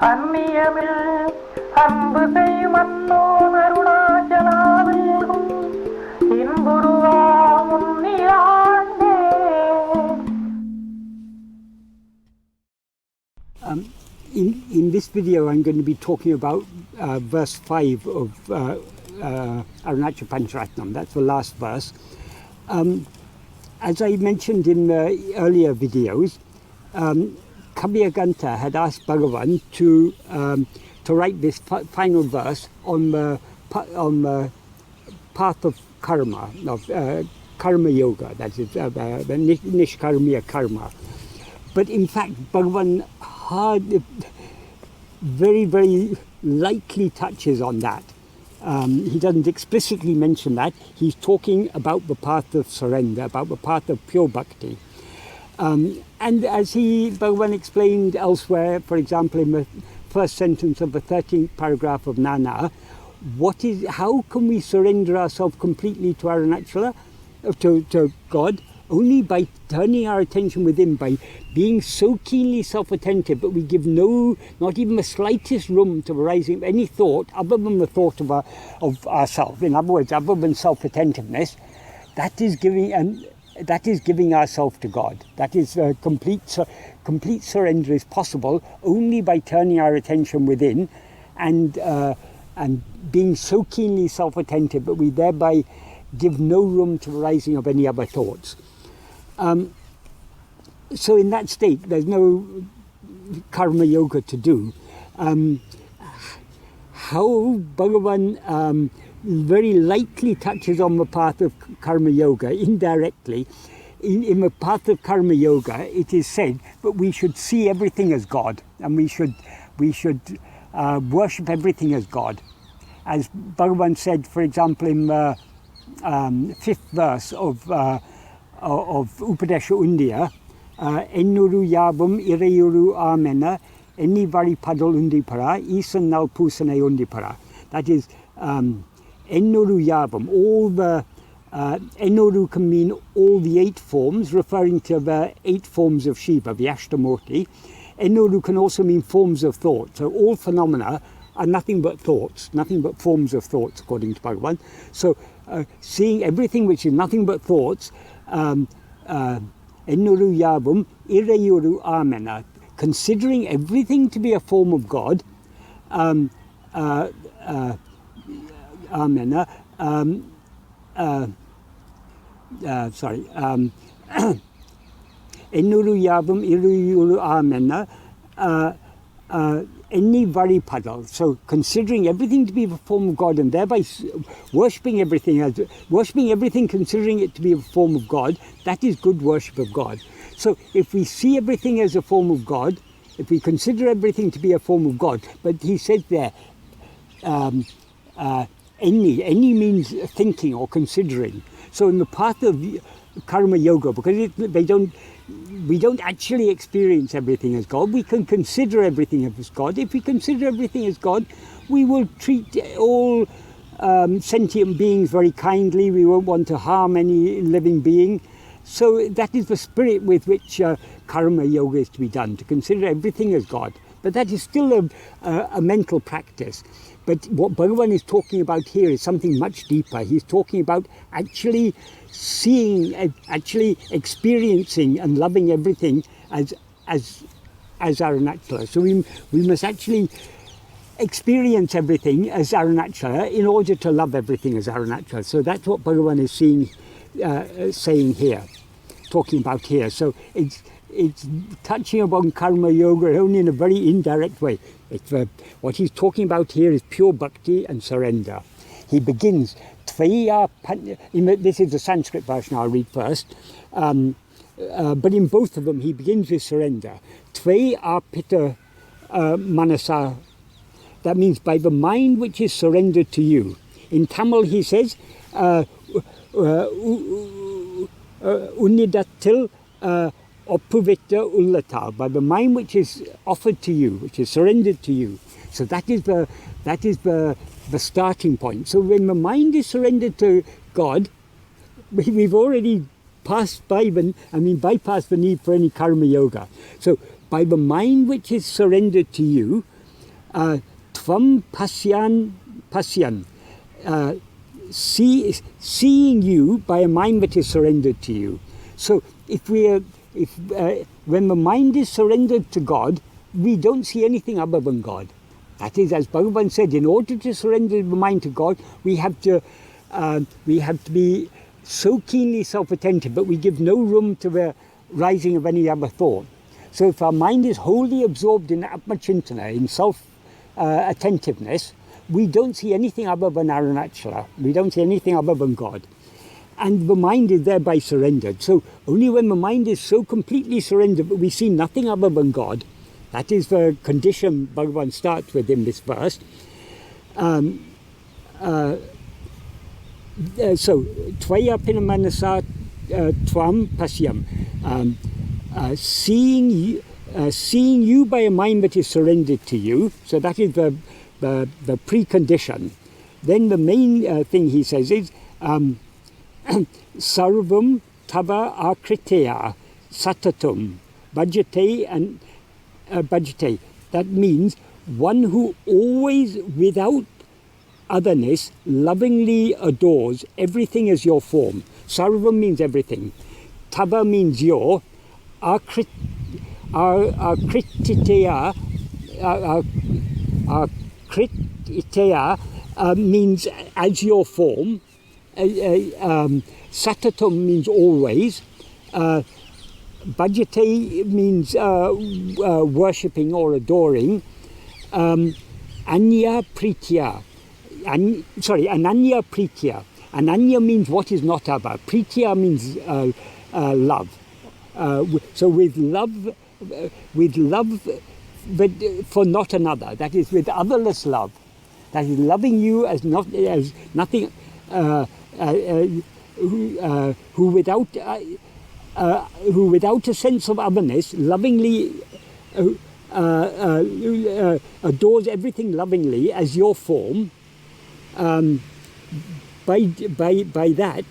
அந்நியமில் அன்பு செய்வன்னோன் அருணாச்சலாவேகும் இன்புருவா முன்னியாண்டே. In this video I'm going to be talking about verse 5 of Arunachala Pañcaratnam. That's the last verse. As I mentioned in the earlier videos, Kabirganta had asked Bhagavan to write this final verse on the path of karma, of karma yoga, that is the nishkarmiya karma. But in fact, Bhagavan very, very lightly touches on that. He doesn't explicitly mention that. He's talking about the path of surrender, about the path of pure bhakti. And as Bhagavan explained elsewhere, for example, in the first sentence of the 13th paragraph of Nana, how can we surrender ourselves completely to Arunachala, to God? Only by turning our attention within, by being so keenly self-attentive that we give not even the slightest room to the rising of any thought other than the thought of ourselves. In other words, other than self-attentiveness, that is giving ourselves to God. That is complete surrender is possible only by turning our attention within and being so keenly self-attentive that we thereby give no room to the rising of any other thoughts. So in that state, there's no karma yoga to do. How Bhagavan very lightly touches on the path of karma yoga, indirectly. In the path of karma yoga, it is said that we should see everything as God, and we should worship everything as God. As Bhagavan said, for example, in the 5th verse of Upadesha Undiya, Ennuru Yabum Ireyuru Amena Enni Vari Padal Undipara Isan Nal Pusane Undipara. That is Ennuru Yabum. All the Ennuru can mean all the 8 forms, referring to the 8 forms of Shiva, the Ashtamurti. Ennuru can also mean forms of thought. So all phenomena are nothing but thoughts, nothing but forms of thoughts, according to Bhagavan. So seeing everything which is nothing but thoughts, Ennuru Yabum Ireyuru Amena, considering everything to be a form of God, Amena, Ennuru Yabum Ireyuru Amena, Enni Vari Padal. So considering everything to be a form of God and thereby worshipping everything considering it to be a form of God, that is good worship of God. So if we see everything as a form of God, if we consider everything to be a form of God, but he says there, Enni means thinking or considering. So in the path of karma yoga, because we don't actually experience everything as God, we can consider everything as God. If we consider everything as God, we will treat all sentient beings very kindly. We won't want to harm any living being. So that is the spirit with which karma yoga is to be done, to consider everything as God. But that is still a mental practice. But what Bhagavan is talking about here is something much deeper. He's talking about actually seeing, actually experiencing and loving everything as Arunachala. So we must actually experience everything as Arunachala in order to love everything as Arunachala. So that's what Bhagavan is saying here, talking about here. So it's touching upon karma yoga only in a very indirect way. What he's talking about here is pure bhakti and surrender. He begins, this is the Sanskrit version I'll read first, but in both of them he begins with surrender. Tvāyarpita manasā, that means by the mind which is surrendered to you. In Tamil he says, Unidattil Opuvita ullata, by the mind which is offered to you, which is surrendered to you. So that is the starting point. So when the mind is surrendered to God, we've already bypassed the need for any karma yoga. So by the mind which is surrendered to you, tvām paśyan, seeing you by a mind that is surrendered to you. So when the mind is surrendered to God, we don't see anything other than God. That is, as Bhagavan said, in order to surrender the mind to God, we have to be so keenly self-attentive that we give no room to the rising of any other thought. So if our mind is wholly absorbed in Atmachintana, in self-attentiveness, we don't see anything other than Arunachala. We don't see anything other than God. And the mind is thereby surrendered. So only when the mind is so completely surrendered that we see nothing other than God, that is the condition Bhagavan starts with in this verse. So, tvayyarpita manasā tvām paśyan, seeing you by a mind that is surrendered to you. So that is the precondition. Then the main thing he says is sarvam tava ākṛtitayā satatam bhajatē'nanya. Bhajate. That means one who always, without otherness, lovingly adores everything as your form. Sarvam means everything. Tava means your. Ākṛtitayā means as your form. Satatam means always. Bhajate means worshipping or adoring. Ananya prītyā. Ananya prītyā. Ananya means what is not other. Prītyā means love. So with love, but for not another. That is with otherless love. That is loving you as nothing. Who without a sense of otherness, lovingly adores everything lovingly as your form. By that,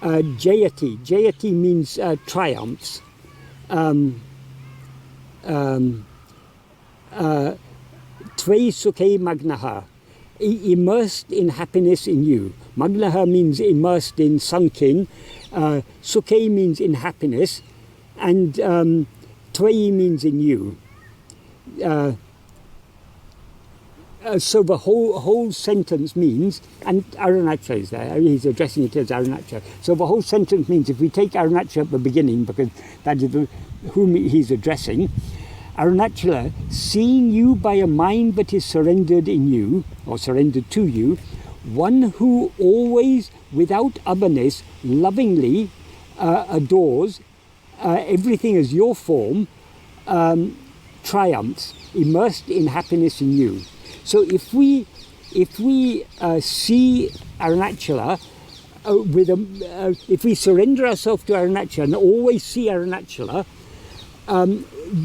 jayati. Jayati means triumphs. Tvayi sukhē magnaḥ. Immersed in happiness in you. Magnaḥ means immersed in, sunk in. Sukhē means in happiness. And tvayi means in you. So the whole sentence means, and Arunachala is there, he's addressing it as Arunachala. So the whole sentence means, if we take Arunachala at the beginning, because that is whom he's addressing, Arunachala, seeing you by a mind that is surrendered in you, or surrendered to you, one who always, without otherness, lovingly adores everything as your form, triumphs, immersed in happiness in you. So if we see Arunachala if we surrender ourselves to Arunachala and always see Arunachala,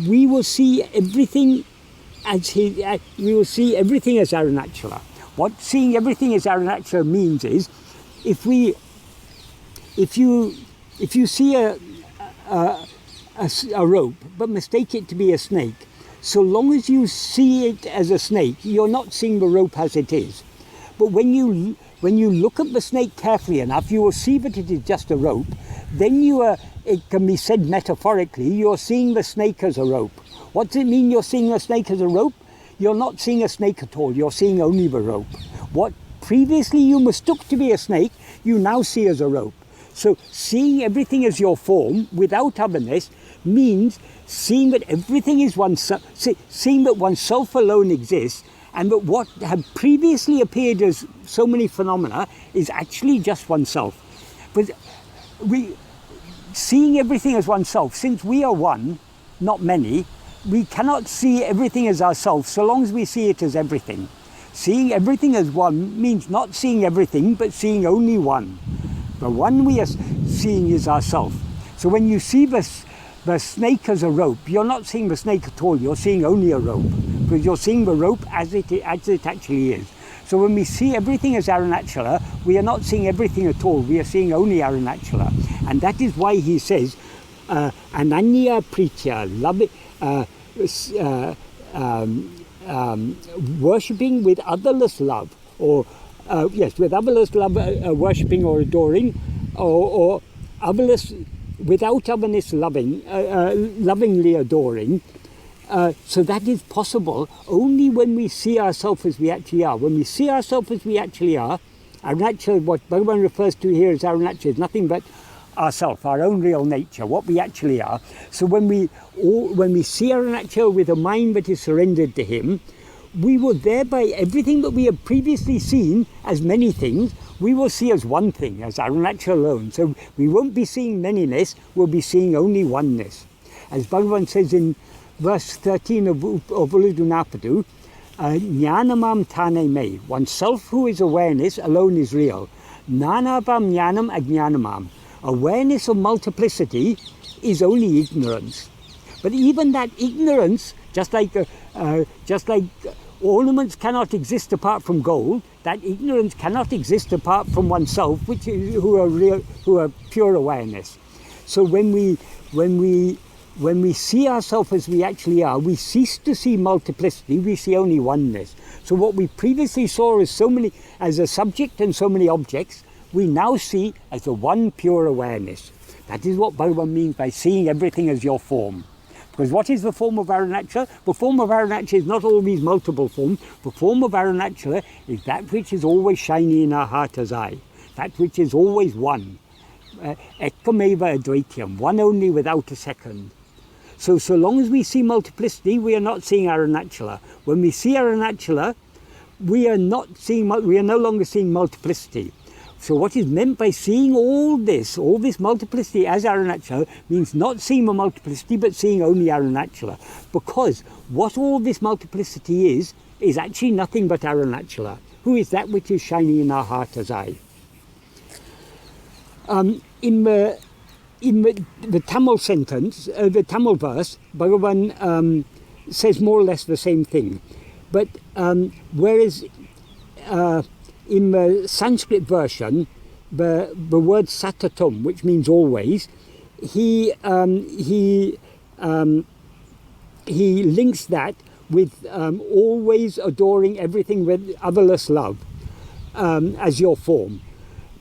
we will see everything as we will see everything as Arunachala. What seeing everything as Arunachala means is, if you see a rope but mistake it to be a snake, so long as you see it as a snake, you're not seeing the rope as it is. But when you look at the snake carefully enough, you will see that it is just a rope. Then it can be said metaphorically, you're seeing the snake as a rope. What does it mean you're seeing the snake as a rope? You're not seeing a snake at all, you're seeing only the rope. What previously you mistook to be a snake, you now see as a rope. So seeing everything as your form, without otherness, means seeing that everything is oneself, seeing that oneself alone exists, and that what had previously appeared as so many phenomena is actually just oneself. But seeing everything as oneself, since we are one, not many, we cannot see everything as ourselves so long as we see it as everything. Seeing everything as one means not seeing everything, but seeing only one. The one we are seeing is ourself. So when you see the snake as a rope, you're not seeing the snake at all, you're seeing only a rope. Because you're seeing the rope as it actually is. So when we see everything as Arunachala, we are not seeing everything at all, we are seeing only Arunachala. And that is why he says, ananya prītyā, worshipping with otherless love, or with otherless love, worshipping or adoring, or otherless, without otherness, lovingly adoring. So that is possible only when we see ourselves as we actually are. When we see ourselves as we actually are, Arunachala, what Bhagavan refers to here as Arunachala, is nothing but ourself, our own real nature, what we actually are. So when we see Arunachala with a mind that is surrendered to him, we will thereby, everything that we have previously seen as many things, we will see as one thing, as Arunachala alone. So we won't be seeing manyness, we'll be seeing only oneness. As Bhagavan says in verse 13 of Uludunapadu, Jnanamam thane me, oneself who is awareness alone is real. Nanavam jnanam ajnanamam. Awareness of multiplicity is only ignorance. But even that ignorance, just like ornaments cannot exist apart from gold, that ignorance cannot exist apart from oneself, who are pure awareness. So when we see ourselves as we actually are, we cease to see multiplicity, we see only oneness. So what we previously saw as a subject and so many objects, we now see as the one pure awareness. That is what Bhagavan means by seeing everything as your form. Because what is the form of Arunachala? The form of Arunachala is not all these multiple forms. The form of Arunachala is that which is always shining in our heart as I. That which is always one. Ekkameva advaityam, one only without a second. So long as we see multiplicity, we are not seeing Arunachala. When we see Arunachala, we are no longer seeing multiplicity. So what is meant by seeing all this multiplicity as Arunachala means not seeing the multiplicity but seeing only Arunachala. Because what all this multiplicity is actually nothing but Arunachala, who is that which is shining in our heart as I. In the Tamil sentence, the Tamil verse, Bhagavan says more or less the same thing. But whereas in the Sanskrit version, the word satatam, which means always, he links that with always adoring everything with otherless love as your form.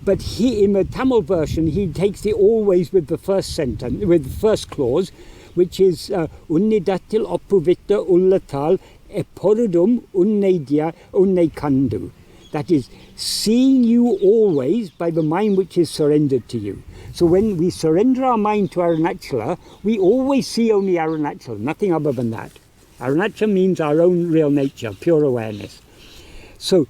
But in the Tamil version, he takes the always with the first sentence, with the first clause, which is unnidatil oppuvita ullatal eporudum unne kandu. That is, seeing you always by the mind which is surrendered to you. So when we surrender our mind to Arunachala, we always see only Arunachala, nothing other than that. Arunachala means our own real nature, pure awareness. So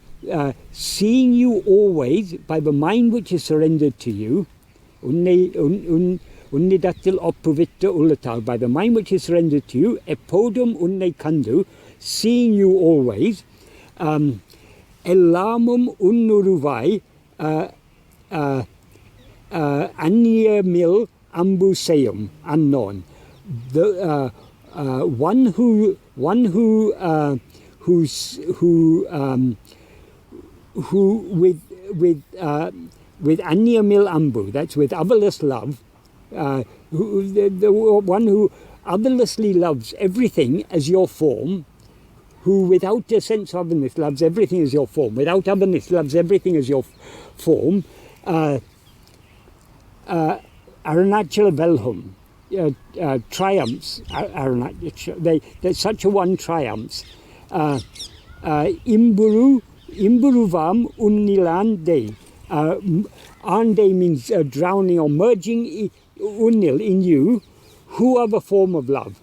seeing you always by the mind which is surrendered to you, unnidatil oppuvita ullatal, by the mind which is surrendered to you, epodum unne kandu, seeing you always, Elamum unnuruvai anya mil ambuseyum, unknown. The one who with anya mil ambu, that's with otherless love, the one who otherlessly loves everything as your form, who without a sense of otherness loves everything as your form, without otherness loves everything as your form, Arunachala Velhum triumphs, Arunachala, such a one triumphs. Imburuvam Unnilande. Ande means drowning or merging Unnil in you, who are the form of love.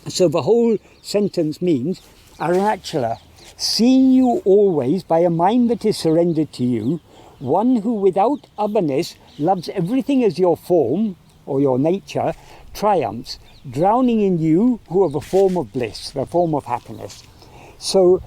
So the whole sentence means, Arunachala, seeing you always by a mind that is surrendered to you, one who without otherness loves everything as your form or your nature, triumphs, drowning in you who are the form of bliss, the form of happiness. So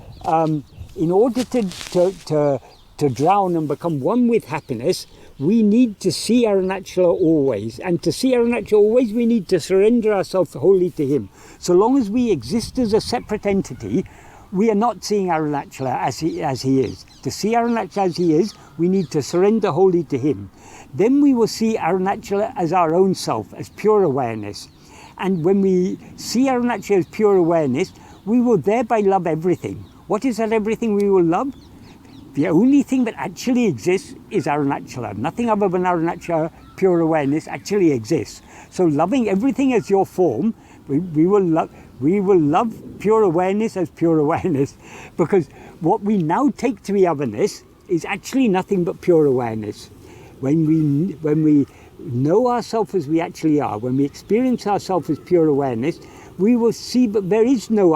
in order to drown and become one with happiness, we need to see Arunachala always. And to see Arunachala always, we need to surrender ourselves wholly to him. So long as we exist as a separate entity, we are not seeing Arunachala as he is. To see Arunachala as he is, we need to surrender wholly to him. then we will see Arunachala as our own self, as pure awareness. And when we see Arunachala as pure awareness, we will thereby love everything. What is that everything we will love? The only thing that actually exists is Arunachala. Nothing other than Arunachala, pure awareness, actually exists. So loving everything as your form, we will love pure awareness as pure awareness, because what we now take to be otherness is actually nothing but pure awareness. When we know ourselves as we actually are, when we experience ourselves as pure awareness, we will see that there is no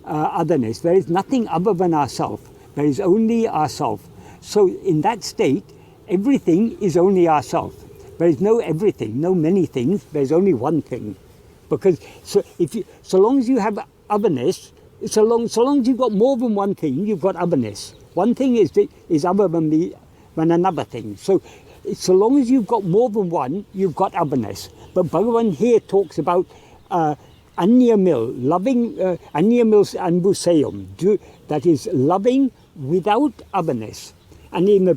otherness. There is nothing other than ourself. There is only ourself. So in that state, everything is only ourself. There is no everything, no many things. There's only one thing. Because so long as you have otherness, so long as you've got more than one thing, you've got otherness. One thing is other than another thing. So long as you've got more than one, you've got otherness. But Bhagavan here talks about anya mil, loving anya mil anbusayam, that is loving without otherness. And in the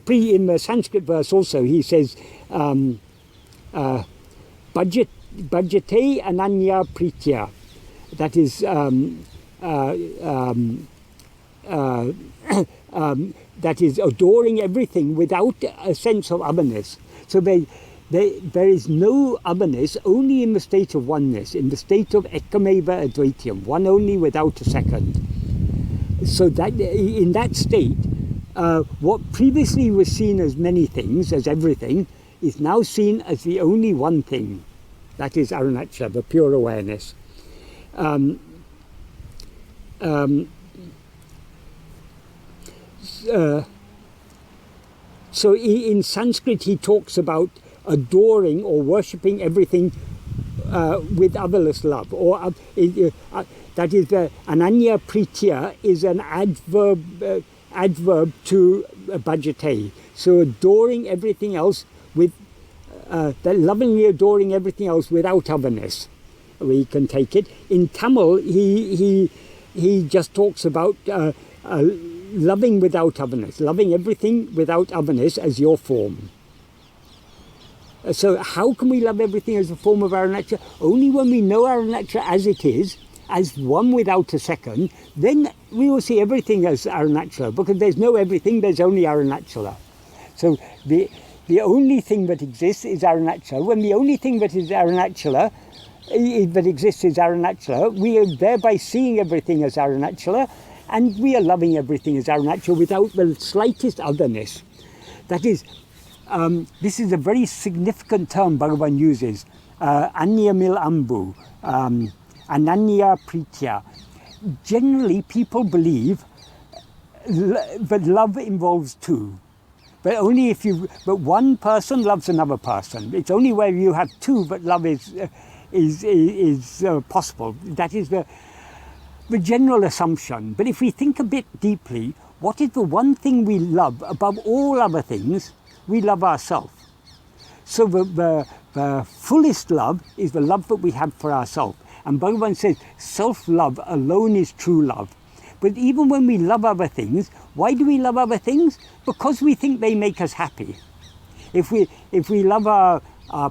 Sanskrit verse also he says bhajatē'nanya prītyā, that is that is adoring everything without a sense of otherness. So there is no otherness, only in the state of oneness, in the state of ekkameva advaityam, one only without a second. So that in that state, what previously was seen as many things, as everything, is now seen as the only one thing. That is Arunachala, the pure awareness. So in Sanskrit he talks about adoring or worshipping everything with otherless love, or that is ananya prītyā is an adverb to bhajate. So adoring everything else with lovingly adoring everything else without otherness. We can take it. In Tamil he just talks about loving without otherness, loving everything without otherness as your form. So how can we love everything as a form of Arunachala? Only when we know Arunachala as it is, as one without a second, then we will see everything as Arunachala, because there's no everything, there's only Arunachala. So the only thing that exists is Arunachala. When the only thing that is Arunachala, that exists is Arunachala, we are thereby seeing everything as Arunachala, and we are loving everything as Arunachala without the slightest otherness. That is, this is a very significant term Bhagavan uses, anya mil ambu, ananya prītyā. Generally, people believe that love involves two. But one person loves another person. It's only where you have two that love is possible. That is the general assumption. But if we think a bit deeply, what is the one thing we love above all other things? We love ourselves. So the fullest love is the love that we have for ourselves. And Bhagavan says, self-love alone is true love. But even when we love other things, why do we love other things? Because we think they make us happy. If we love our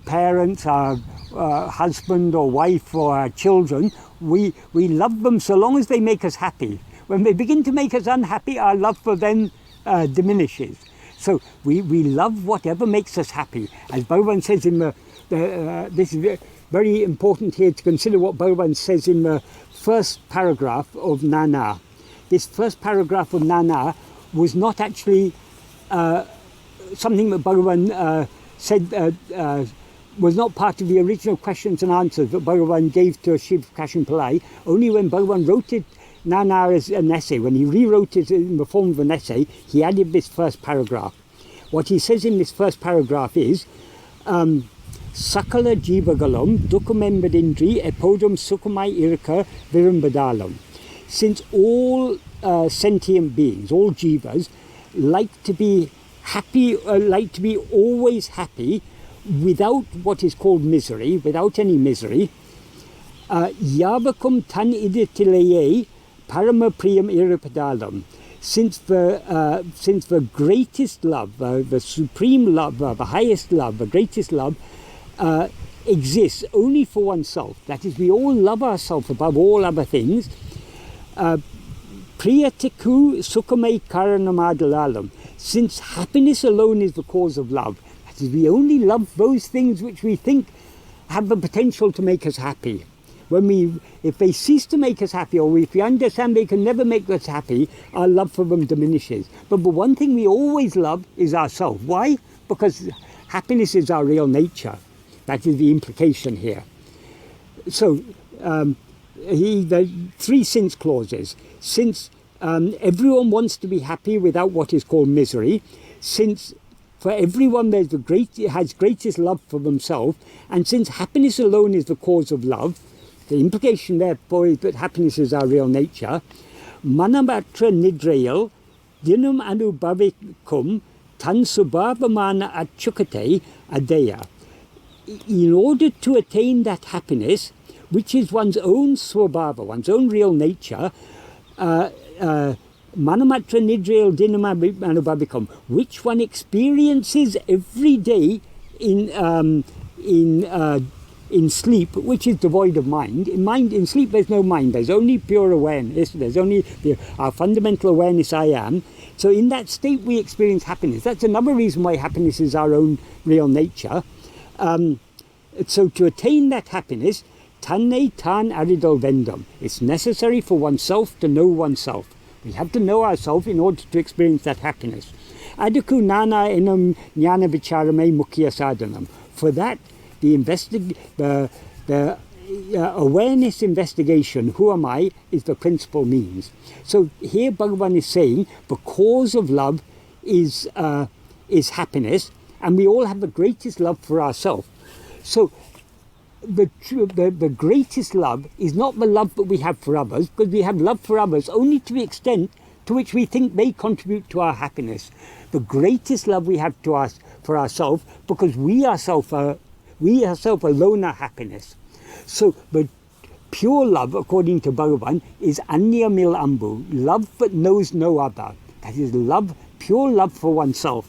parents, our husband or wife or our children, we love them so long as they make us happy. When they begin to make us unhappy, our love for them diminishes. So we love whatever makes us happy. As Bhagavan says in this is very important here to consider what Bhagavan says in the first paragraph of Nana. This first paragraph of Nana was not actually something that Bhagavan said was not part of the original questions and answers that Bhagavan gave to Shiv Kashin Pillai. Only when Bhagavan wrote it, Nana, as an essay, when he rewrote it in the form of an essay, he added this first paragraph. What he says in this first paragraph is, Sakala jivagalam dukamembadindri epodam sukamai irka virumbadalam. Since all sentient beings, all jivas, like to be happy, like to be always happy, without what is called misery, without any misery, yavakum tan iditilaye parama priyam irupadalam. since the greatest love, the supreme love, the highest love, the greatest love, exists only for oneself. That is, we all love ourselves above all other things. Prītyā sukhē karanam. Since happiness alone is the cause of love, that is, we only love those things which we think have the potential to make us happy. If they cease to make us happy, or if we understand they can never make us happy, our love for them diminishes. But the one thing we always love is ourselves. Why? Because happiness is our real nature. That is the implication here. So, the three since clauses. Since everyone wants to be happy without what is called misery, since for everyone has greatest love for themselves, and since happiness alone is the cause of love, the implication therefore is that happiness is our real nature. Manamatra nidrayal dinam anubhavikum tan subhavamana achukate adaya. In order to attain that happiness, which is one's own swabhava, one's own real nature, manamatra nidrayal dinam anubhavikum, which one experiences every day in sleep, which is devoid of mind. In sleep there's no mind, there's only pure awareness, there's only our fundamental awareness, I am. So in that state we experience happiness. That's another reason why happiness is our own real nature. So to attain that happiness, tanne tan aridal vendam, it's necessary for oneself to know oneself. We have to know ourselves in order to experience that happiness. Adhikku nana enam jnana vicharame mukhya sadhanam. For that, the awareness investigation, who am I, is the principal means. So here Bhagavan is saying the cause of love is happiness, and we all have the greatest love for ourselves. So the greatest love is not the love that we have for others, because we have love for others only to the extent to which we think they contribute to our happiness. The greatest love we have for ourselves, because we ourselves alone are happiness. So the pure love, according to Bhagavan, is anya mil ambu, love that knows no other. That is love, pure love for oneself.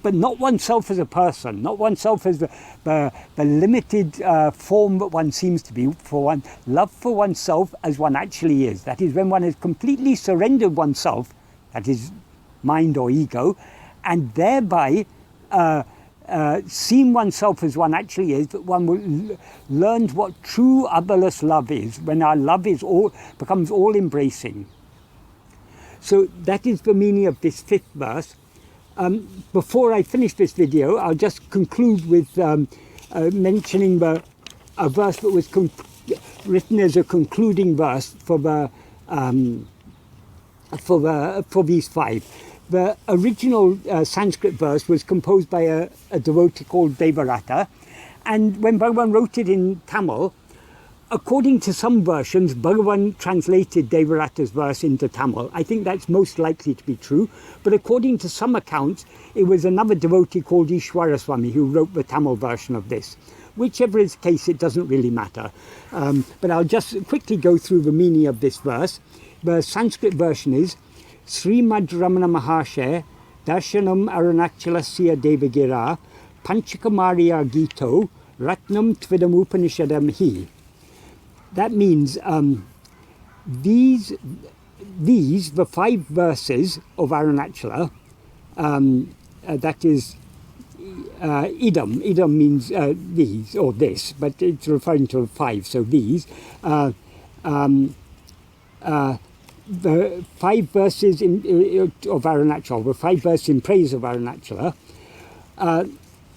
But not oneself as a person, not oneself as the limited form that one seems to be, love for oneself as one actually is. That is, when one has completely surrendered oneself, that is mind or ego, and thereby seeing oneself as one actually is, that one will learn what true otherless love is, when our love becomes all-embracing. So that is the meaning of this fifth verse. Before I finish this video, I'll just conclude with mentioning a verse that was written as a concluding verse for these five. The original Sanskrit verse was composed by a devotee called Devarata, and when Bhagavan wrote it in Tamil, according to some versions, Bhagavan translated Devarata's verse into Tamil. I think that's most likely to be true, but according to some accounts, it was another devotee called Ishwaraswami who wrote the Tamil version of this. Whichever is the case, it doesn't really matter. But I'll just quickly go through the meaning of this verse. The Sanskrit version is Srimad Ramana Mahashaya Darshanam Arunachala Devagira Panchakamariya Gito Ratnam Tvidam Upanishadam Hi. That means these, the five verses of Arunachala, that is idam. Idam means these or this, but it's referring to five, so these. The five verses of Arunachala, the five verses in praise of Arunachala,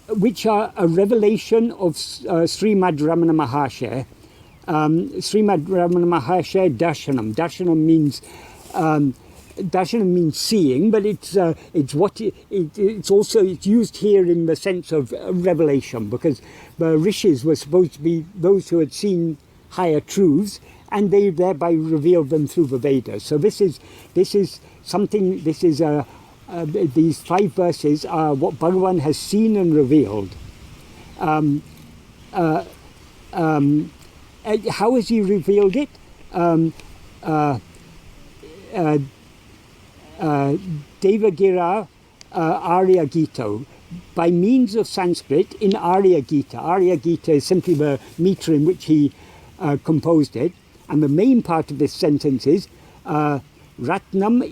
which are a revelation of Srimad Ramana Mahashaya. Srimad Ramana Mahashaya Darshanam. Darshanam means seeing, but it's used here in the sense of revelation, because the rishis were supposed to be those who had seen higher truths, and they thereby revealed them through the Vedas. So these five verses are what Bhagavan has seen and revealed. How has he revealed it? Devagira Arya Gita, by means of Sanskrit in Arya Gita. Arya Gita is simply the meter in which he composed it. And the main part of this sentence is, Ratnam,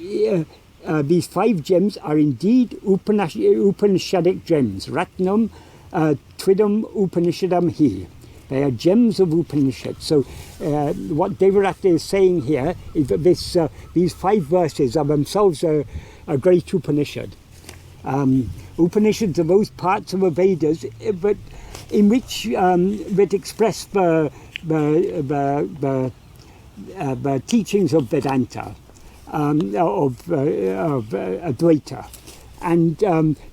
these 5 gems are indeed Upanishadic gems. Ratnam, Twidam Upanishadam hi. They are gems of Upanishad. So what Devarata is saying here is that these 5 verses are themselves a great Upanishad. Upanishads are those parts of the Vedas, but in which that express the teachings of Vedanta, of Advaita. And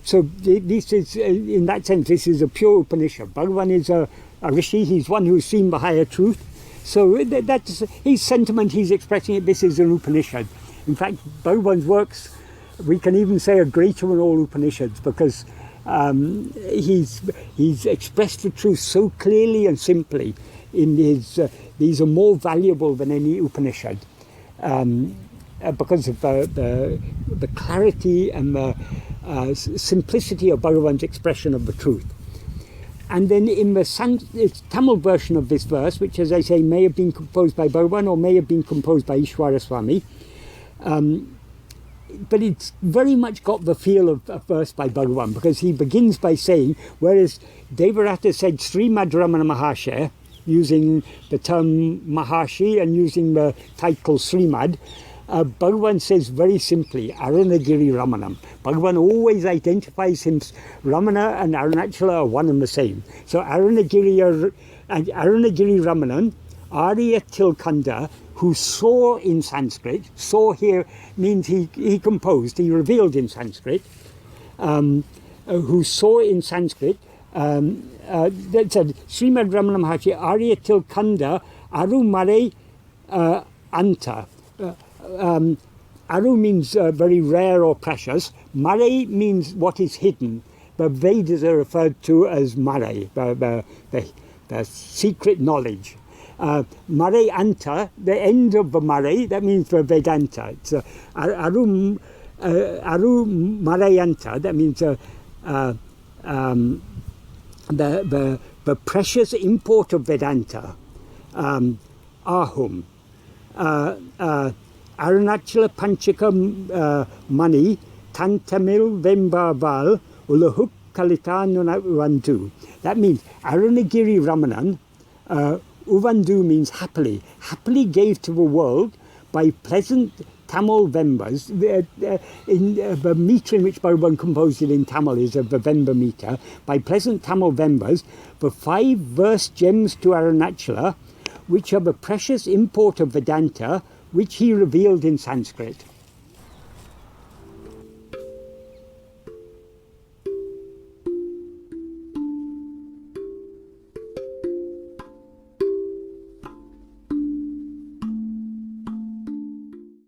so this is, in that sense, this is a pure Upanishad. Bhagavan is a rishi, he's one who's seen the higher truth. So that's his sentiment, he's expressing it, this is an Upanishad. In fact, Bhagavan's works, we can even say, are greater than all Upanishads, because he's expressed the truth so clearly and simply in his, these are more valuable than any Upanishad. Because of the clarity and the simplicity of Bhagavan's expression of the truth. And then in the Tamil version of this verse, which, as I say, may have been composed by Bhagavan or may have been composed by Ishwara Swami, but it's very much got the feel of a verse by Bhagavan, because he begins by saying, whereas Devarata said Srimad Ramana Mahashaya, using the term Maharshi and using the title Srimad, Bhagavan says very simply, Arunagiri Ramanam. Bhagavan always identifies him, Ramana and Arunachala are one and the same. So Arunagiri Ramanan, Arya Tilkanda, who saw in Sanskrit, saw here means he composed, he revealed in Sanskrit, who saw in Sanskrit, that said, Srimad Ramana Maharshi, Arya Tilkanda, Aru Mare Anta. Aru means very rare or precious. Mare means what is hidden. The Vedas are referred to as Mare, the secret knowledge. Mare Anta, the end of the Mare, that means the Vedanta. It's Aru Mare Anta, that means the precious import of Vedanta. Ahum. Arunachala Pañcaratnam Mani Tantamil Vembaval Ulahuk Kalitanu Uvandu. That means Arunagiri Ramanan, Uvandu means happily. Happily gave to the world by pleasant Tamil Vembas. In the meter in which Bhagavan composed it in Tamil is the Vemba meter. By pleasant Tamil Vembas, the 5 verse gems to Arunachala, which are the precious import of Vedanta, which he revealed in Sanskrit.